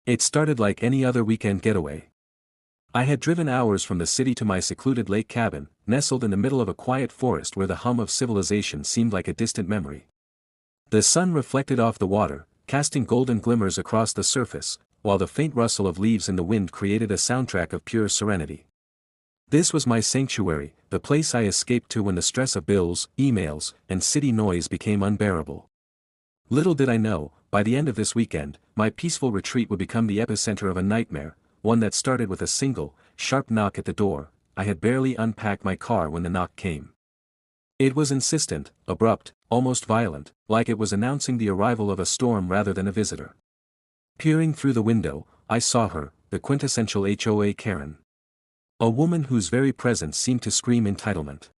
It started like any other weekend getaway. I had driven hours from the city to my secluded lake cabin, nestled in the middle of a quiet forest where the hum of civilization seemed like a distant memory. The sun reflected off the water, casting golden glimmers across the surface, while the faint rustle of leaves in the wind created a soundtrack of pure serenity. This was my sanctuary, the place I escaped to when the stress of bills, emails, and city noise became unbearable. Little did I know, by the end of this weekend, my peaceful retreat would become the epicenter of a nightmare, one that started with a single, sharp knock at the door. I had barely unpacked my car when the knock came. It was insistent, abrupt, almost violent, like it was announcing the arrival of a storm rather than a visitor. Peering through the window, I saw her, the quintessential HOA Karen. A woman whose very presence seemed to scream entitlement.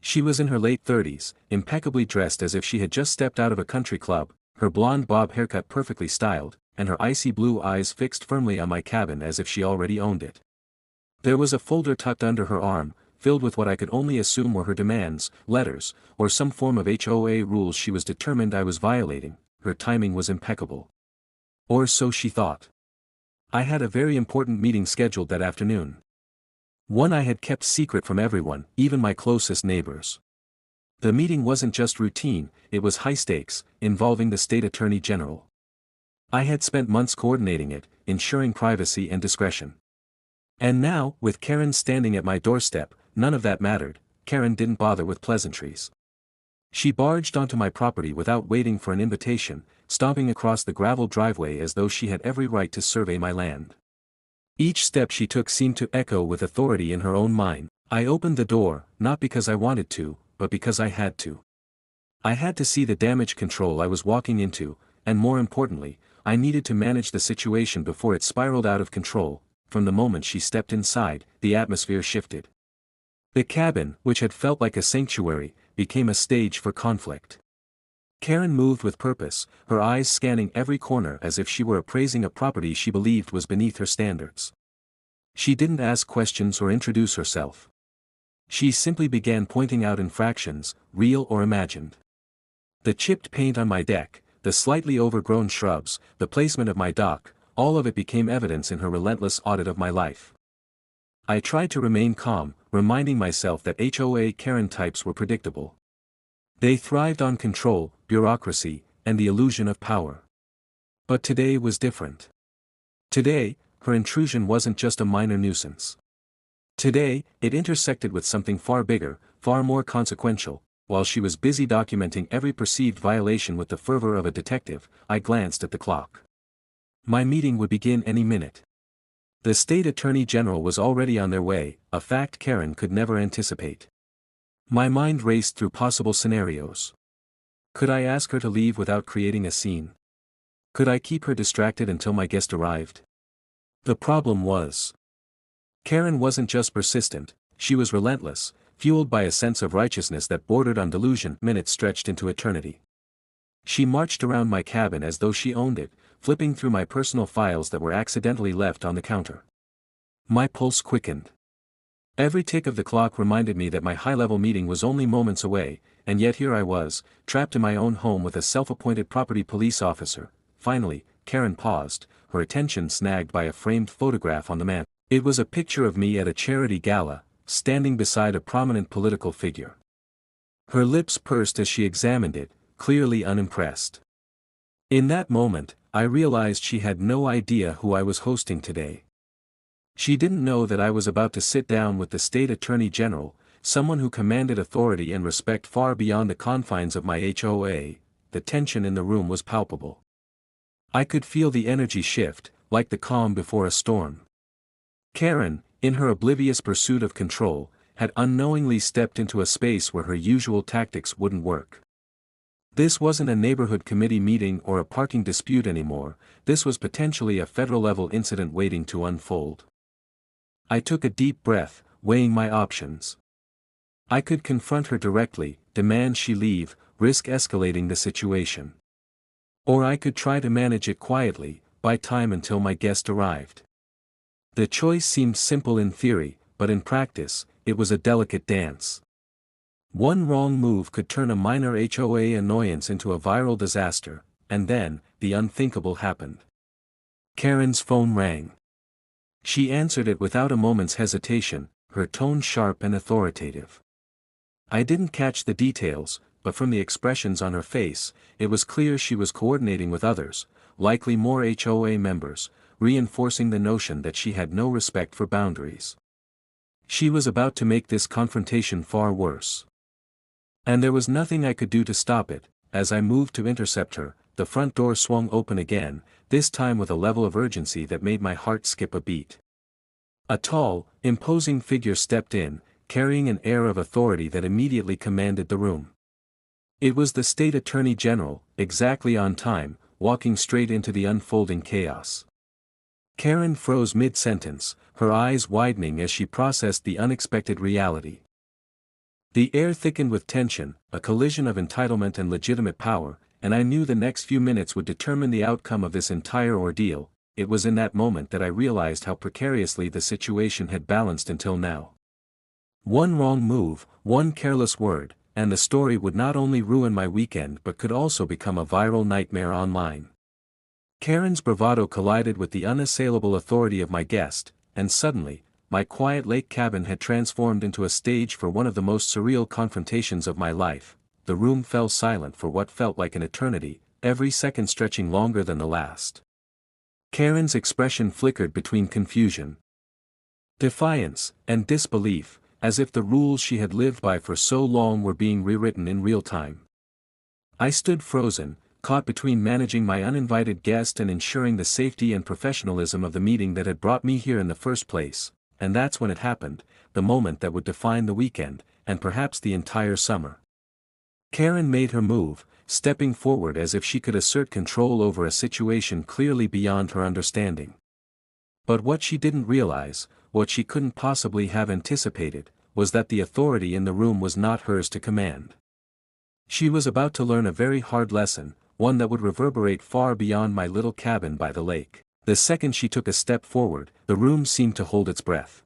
She was in her late 30s, impeccably dressed as if she had just stepped out of a country club, her blonde bob haircut perfectly styled, and her icy blue eyes fixed firmly on my cabin as if she already owned it. There was a folder tucked under her arm, filled with what I could only assume were her demands, letters, or some form of HOA rules she was determined I was violating. Her timing was impeccable. Or so she thought. I had a very important meeting scheduled that afternoon. One I had kept secret from everyone, even my closest neighbors. The meeting wasn't just routine, it was high stakes, involving the state attorney general. I had spent months coordinating it, ensuring privacy and discretion. And now, with Karen standing at my doorstep, none of that mattered. Karen didn't bother with pleasantries. She barged onto my property without waiting for an invitation, stomping across the gravel driveway as though she had every right to survey my land. Each step she took seemed to echo with authority in her own mind. I opened the door, not because I wanted to, but because I had to. I had to see the damage control I was walking into, and more importantly, I needed to manage the situation before it spiraled out of control. From the moment she stepped inside, the atmosphere shifted. The cabin, which had felt like a sanctuary, became a stage for conflict. Karen moved with purpose, her eyes scanning every corner as if she were appraising a property she believed was beneath her standards. She didn't ask questions or introduce herself. She simply began pointing out infractions, real or imagined. The chipped paint on my deck, the slightly overgrown shrubs, the placement of my dock, all of it became evidence in her relentless audit of my life. I tried to remain calm, reminding myself that HOA Karen types were predictable. They thrived on control, bureaucracy, and the illusion of power. But today was different. Today, her intrusion wasn't just a minor nuisance. Today, it intersected with something far bigger, far more consequential. While she was busy documenting every perceived violation with the fervor of a detective, I glanced at the clock. My meeting would begin any minute. The state attorney general was already on their way, a fact Karen could never anticipate. My mind raced through possible scenarios. Could I ask her to leave without creating a scene? Could I keep her distracted until my guest arrived? The problem was, Karen wasn't just persistent, she was relentless, fueled by a sense of righteousness that bordered on delusion. Minutes stretched into eternity. She marched around my cabin as though she owned it, flipping through my personal files that were accidentally left on the counter. My pulse quickened. Every tick of the clock reminded me that my high-level meeting was only moments away, and yet here I was, trapped in my own home with a self-appointed property police officer. Finally, Karen paused, her attention snagged by a framed photograph on the mantel. It was a picture of me at a charity gala, standing beside a prominent political figure. Her lips pursed as she examined it, clearly unimpressed. In that moment, I realized she had no idea who I was hosting today. She didn't know that I was about to sit down with the state attorney general, someone who commanded authority and respect far beyond the confines of my HOA. The tension in the room was palpable. I could feel the energy shift, like the calm before a storm. Karen, in her oblivious pursuit of control, had unknowingly stepped into a space where her usual tactics wouldn't work. This wasn't a neighborhood committee meeting or a parking dispute anymore, this was potentially a federal-level incident waiting to unfold. I took a deep breath, weighing my options. I could confront her directly, demand she leave, risk escalating the situation. Or I could try to manage it quietly, buy time until my guest arrived. The choice seemed simple in theory, but in practice, it was a delicate dance. One wrong move could turn a minor HOA annoyance into a viral disaster, and then, the unthinkable happened. Karen's phone rang. She answered it without a moment's hesitation, her tone sharp and authoritative. I didn't catch the details, but from the expressions on her face, it was clear she was coordinating with others, likely more HOA members, reinforcing the notion that she had no respect for boundaries. She was about to make this confrontation far worse. And there was nothing I could do to stop it. As I moved to intercept her, the front door swung open again, this time with a level of urgency that made my heart skip a beat. A tall, imposing figure stepped in, carrying an air of authority that immediately commanded the room. It was the State Attorney General, exactly on time, walking straight into the unfolding chaos. Karen froze mid-sentence, her eyes widening as she processed the unexpected reality. The air thickened with tension, a collision of entitlement and legitimate power, and I knew the next few minutes would determine the outcome of this entire ordeal. It was in that moment that I realized how precariously the situation had balanced until now. One wrong move, one careless word, and the story would not only ruin my weekend but could also become a viral nightmare online. Karen's bravado collided with the unassailable authority of my guest, and suddenly, my quiet lake cabin had transformed into a stage for one of the most surreal confrontations of my life. The room fell silent for what felt like an eternity, every second stretching longer than the last. Karen's expression flickered between confusion, defiance, and disbelief, as if the rules she had lived by for so long were being rewritten in real time. I stood frozen, caught between managing my uninvited guest and ensuring the safety and professionalism of the meeting that had brought me here in the first place, and that's when it happened, the moment that would define the weekend, and perhaps the entire summer. Karen made her move, stepping forward as if she could assert control over a situation clearly beyond her understanding. But what she didn't realize, what she couldn't possibly have anticipated, was that the authority in the room was not hers to command. She was about to learn a very hard lesson, one that would reverberate far beyond my little cabin by the lake. The second she took a step forward, the room seemed to hold its breath.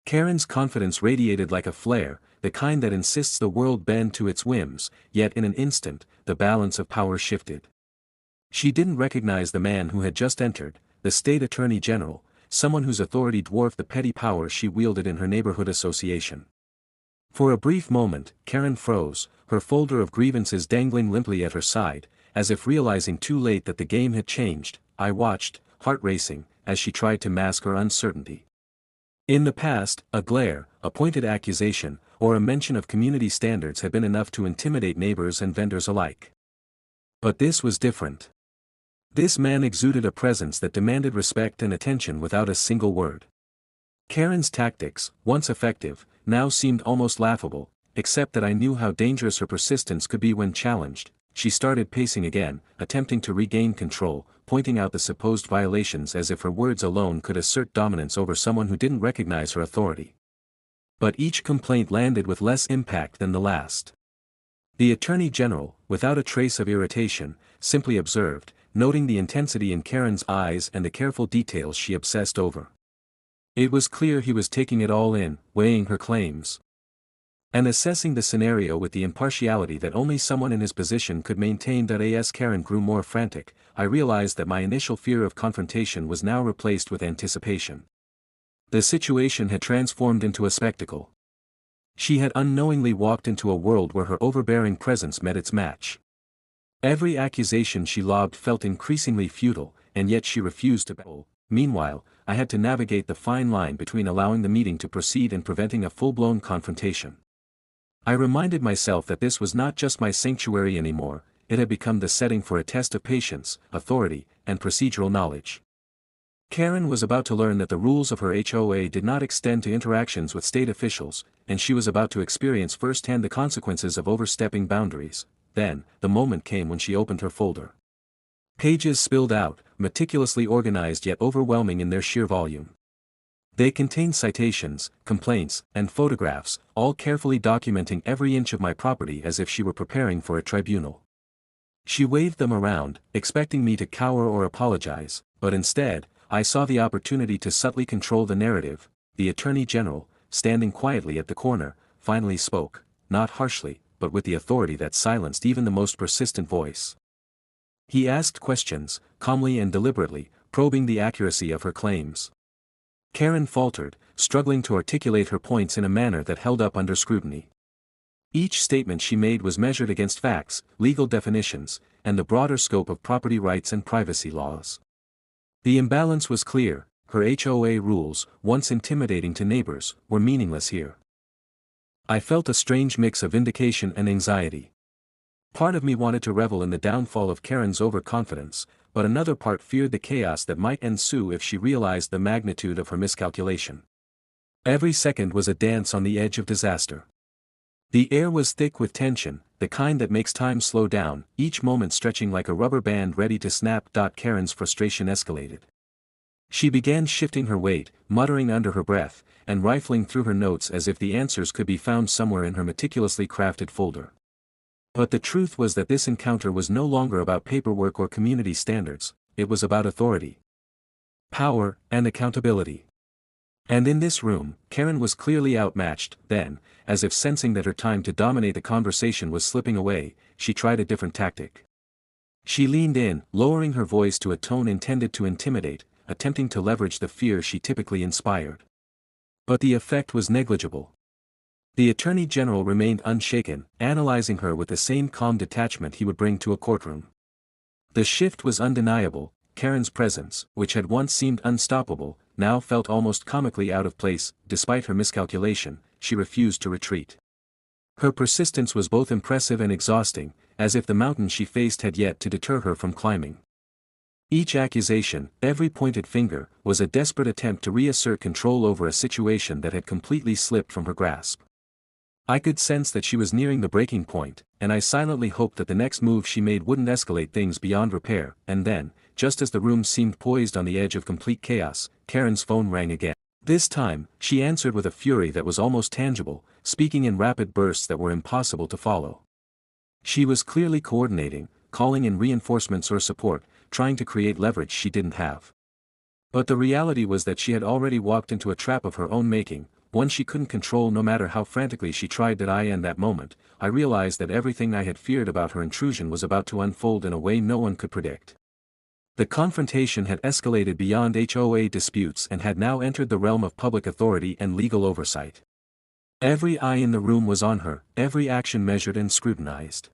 Karen's confidence radiated like a flare, the kind that insists the world bend to its whims, yet in an instant, the balance of power shifted. She didn't recognize the man who had just entered, the State Attorney General, someone whose authority dwarfed the petty power she wielded in her neighborhood association. For a brief moment, Karen froze, her folder of grievances dangling limply at her side, as if realizing too late that the game had changed. I watched, heart racing, as she tried to mask her uncertainty. In the past, a glare, a pointed accusation, or a mention of community standards had been enough to intimidate neighbors and vendors alike. But this was different. This man exuded a presence that demanded respect and attention without a single word. Karen's tactics, once effective, now seemed almost laughable, except that I knew how dangerous her persistence could be when challenged. She started pacing again, attempting to regain control, pointing out the supposed violations as if her words alone could assert dominance over someone who didn't recognize her authority. But each complaint landed with less impact than the last. The Attorney General, without a trace of irritation, simply observed, noting the intensity in Karen's eyes and the careful details she obsessed over. It was clear he was taking it all in, weighing her claims, and assessing the scenario with the impartiality that only someone in his position could maintain. As Karen grew more frantic, I realized that my initial fear of confrontation was now replaced with anticipation. The situation had transformed into a spectacle. She had unknowingly walked into a world where her overbearing presence met its match. Every accusation she lobbed felt increasingly futile, and yet she refused to back. Meanwhile, I had to navigate the fine line between allowing the meeting to proceed and preventing a full-blown confrontation. I reminded myself that this was not just my sanctuary anymore, it had become the setting for a test of patience, authority, and procedural knowledge. Karen was about to learn that the rules of her HOA did not extend to interactions with state officials, and she was about to experience firsthand the consequences of overstepping boundaries. Then, the moment came when she opened her folder. Pages spilled out, meticulously organized yet overwhelming in their sheer volume. They contained citations, complaints, and photographs, all carefully documenting every inch of my property as if she were preparing for a tribunal. She waved them around, expecting me to cower or apologize, but instead, I saw the opportunity to subtly control the narrative. The Attorney General, standing quietly at the corner, finally spoke, not harshly, but with the authority that silenced even the most persistent voice. He asked questions, calmly and deliberately, probing the accuracy of her claims. Karen faltered, struggling to articulate her points in a manner that held up under scrutiny. Each statement she made was measured against facts, legal definitions, and the broader scope of property rights and privacy laws. The imbalance was clear: her HOA rules, once intimidating to neighbors, were meaningless here. I felt a strange mix of vindication and anxiety. Part of me wanted to revel in the downfall of Karen's overconfidence, but another part feared the chaos that might ensue if she realized the magnitude of her miscalculation. Every second was a dance on the edge of disaster. The air was thick with tension, the kind that makes time slow down, each moment stretching like a rubber band ready to snap. Karen's frustration escalated. She began shifting her weight, muttering under her breath, and rifling through her notes as if the answers could be found somewhere in her meticulously crafted folder. But the truth was that this encounter was no longer about paperwork or community standards, it was about authority, power, and accountability. And in this room, Karen was clearly outmatched. Then, as if sensing that her time to dominate the conversation was slipping away, she tried a different tactic. She leaned in, lowering her voice to a tone intended to intimidate, attempting to leverage the fear she typically inspired. But the effect was negligible. The Attorney General remained unshaken, analyzing her with the same calm detachment he would bring to a courtroom. The shift was undeniable. Karen's presence, which had once seemed unstoppable, now felt almost comically out of place. Despite her miscalculation, she refused to retreat. Her persistence was both impressive and exhausting, as if the mountain she faced had yet to deter her from climbing. Each accusation, every pointed finger, was a desperate attempt to reassert control over a situation that had completely slipped from her grasp. I could sense that she was nearing the breaking point, and I silently hoped that the next move she made wouldn't escalate things beyond repair. And then, just as the room seemed poised on the edge of complete chaos, Karen's phone rang again. This time, she answered with a fury that was almost tangible, speaking in rapid bursts that were impossible to follow. She was clearly coordinating, calling in reinforcements or support, trying to create leverage she didn't have. But the reality was that she had already walked into a trap of her own making, one she couldn't control no matter how frantically she tried. In that moment, I realized that everything I had feared about her intrusion was about to unfold in a way no one could predict. The confrontation had escalated beyond HOA disputes and had now entered the realm of public authority and legal oversight. Every eye in the room was on her, every action measured and scrutinized.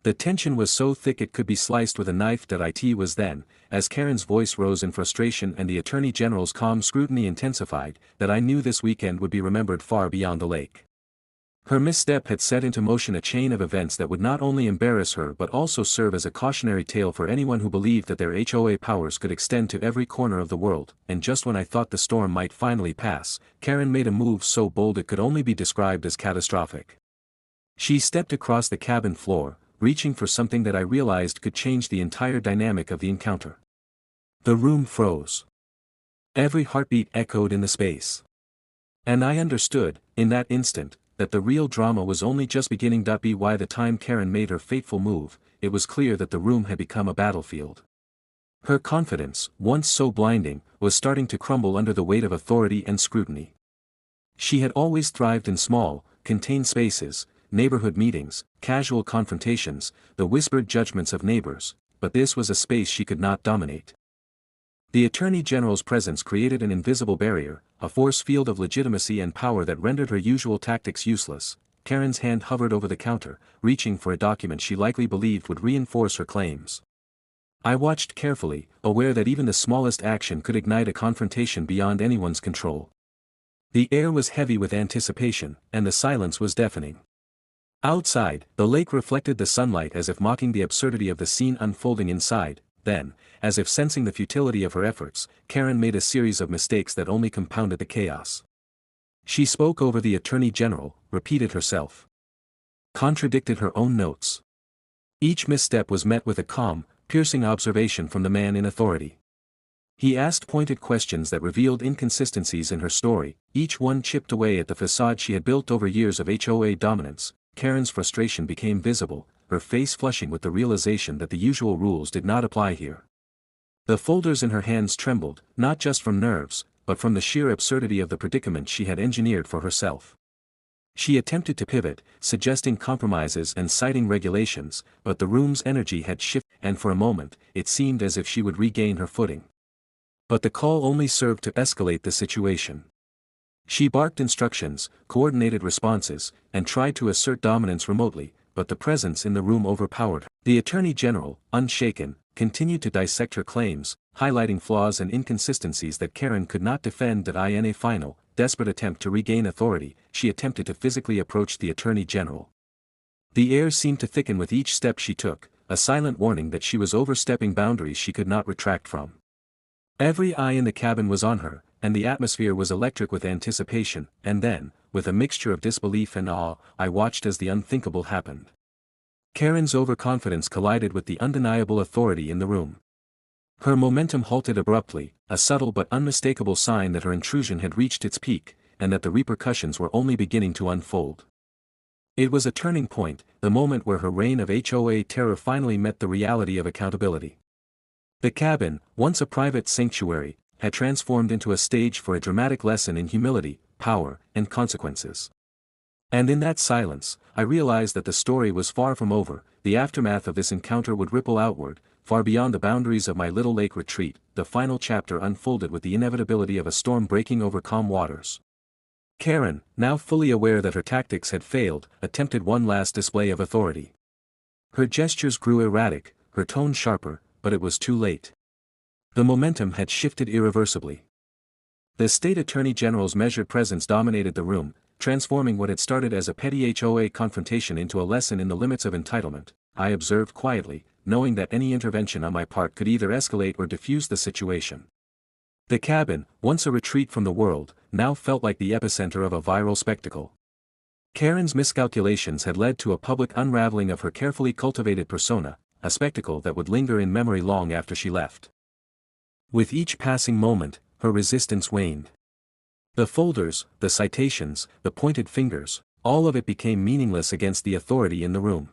The tension was so thick it could be sliced with a knife. It was then, as Karen's voice rose in frustration and the Attorney General's calm scrutiny intensified, that I knew this weekend would be remembered far beyond the lake. Her misstep had set into motion a chain of events that would not only embarrass her but also serve as a cautionary tale for anyone who believed that their HOA powers could extend to every corner of the world. And just when I thought the storm might finally pass, Karen made a move so bold it could only be described as catastrophic. She stepped across the cabin floor, reaching for something that I realized could change the entire dynamic of the encounter. The room froze. Every heartbeat echoed in the space. And I understood, in that instant, that the real drama was only just beginning. By the time Karen made her fateful move, it was clear that the room had become a battlefield. Her confidence, once so blinding, was starting to crumble under the weight of authority and scrutiny. She had always thrived in small, contained spaces, neighborhood meetings, casual confrontations, the whispered judgments of neighbors, but this was a space she could not dominate. The Attorney General's presence created an invisible barrier, a force field of legitimacy and power that rendered her usual tactics useless. Karen's hand hovered over the counter, reaching for a document she likely believed would reinforce her claims. I watched carefully, aware that even the smallest action could ignite a confrontation beyond anyone's control. The air was heavy with anticipation, and the silence was deafening. Outside, the lake reflected the sunlight as if mocking the absurdity of the scene unfolding inside. Then, as if sensing the futility of her efforts, Karen made a series of mistakes that only compounded the chaos. She spoke over the Attorney General, repeated herself, contradicted her own notes. Each misstep was met with a calm, piercing observation from the man in authority. He asked pointed questions that revealed inconsistencies in her story, each one chipped away at the facade she had built over years of HOA dominance. Karen's frustration became visible, her face flushing with the realization that the usual rules did not apply here. The folders in her hands trembled, not just from nerves, but from the sheer absurdity of the predicament she had engineered for herself. She attempted to pivot, suggesting compromises and citing regulations, but the room's energy had shifted, and for a moment, it seemed as if she would regain her footing. But the call only served to escalate the situation. She barked instructions, coordinated responses, and tried to assert dominance remotely, but the presence in the room overpowered her. The Attorney General, unshaken, continued to dissect her claims, highlighting flaws and inconsistencies that Karen could not defend. In a final, desperate attempt to regain authority, she attempted to physically approach the Attorney General. The air seemed to thicken with each step she took, a silent warning that she was overstepping boundaries she could not retract from. Every eye in the cabin was on her, and the atmosphere was electric with anticipation, and then, with a mixture of disbelief and awe, I watched as the unthinkable happened. Karen's overconfidence collided with the undeniable authority in the room. Her momentum halted abruptly, a subtle but unmistakable sign that her intrusion had reached its peak, and that the repercussions were only beginning to unfold. It was a turning point, the moment where her reign of HOA terror finally met the reality of accountability. The cabin, once a private sanctuary, had transformed into a stage for a dramatic lesson in humility, power, and consequences. And in that silence, I realized that the story was far from over. The aftermath of this encounter would ripple outward, far beyond the boundaries of my little lake retreat. The final chapter unfolded with the inevitability of a storm breaking over calm waters. Karen, now fully aware that her tactics had failed, attempted one last display of authority. Her gestures grew erratic, her tone sharper, but it was too late. The momentum had shifted irreversibly. The state attorney general's measured presence dominated the room, transforming what had started as a petty HOA confrontation into a lesson in the limits of entitlement. I observed quietly, knowing that any intervention on my part could either escalate or diffuse the situation. The cabin, once a retreat from the world, now felt like the epicenter of a viral spectacle. Karen's miscalculations had led to a public unraveling of her carefully cultivated persona, a spectacle that would linger in memory long after she left. With each passing moment, her resistance waned. The folders, the citations, the pointed fingers, all of it became meaningless against the authority in the room.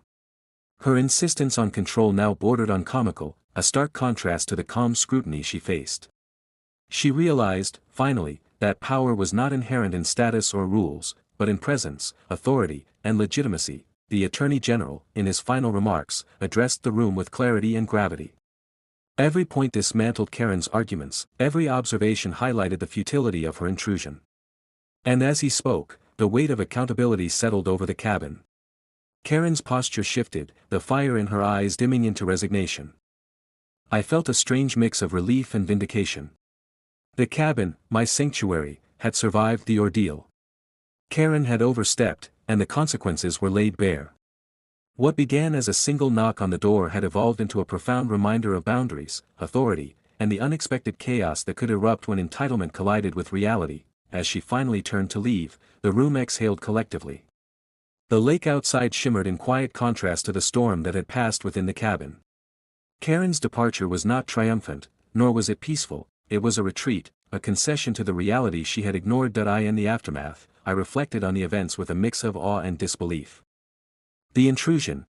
Her insistence on control now bordered on comical, a stark contrast to the calm scrutiny she faced. She realized, finally, that power was not inherent in status or rules, but in presence, authority, and legitimacy. The Attorney General, in his final remarks, addressed the room with clarity and gravity. Every point dismantled Karen's arguments, every observation highlighted the futility of her intrusion. And as he spoke, the weight of accountability settled over the cabin. Karen's posture shifted, the fire in her eyes dimming into resignation. I felt a strange mix of relief and vindication. The cabin, my sanctuary, had survived the ordeal. Karen had overstepped, and the consequences were laid bare. What began as a single knock on the door had evolved into a profound reminder of boundaries, authority, and the unexpected chaos that could erupt when entitlement collided with reality. As she finally turned to leave, the room exhaled collectively. The lake outside shimmered in quiet contrast to the storm that had passed within the cabin. Karen's departure was not triumphant, nor was it peaceful. It was a retreat, a concession to the reality she had ignored. In the aftermath, I reflected on the events with a mix of awe and disbelief. The intrusion,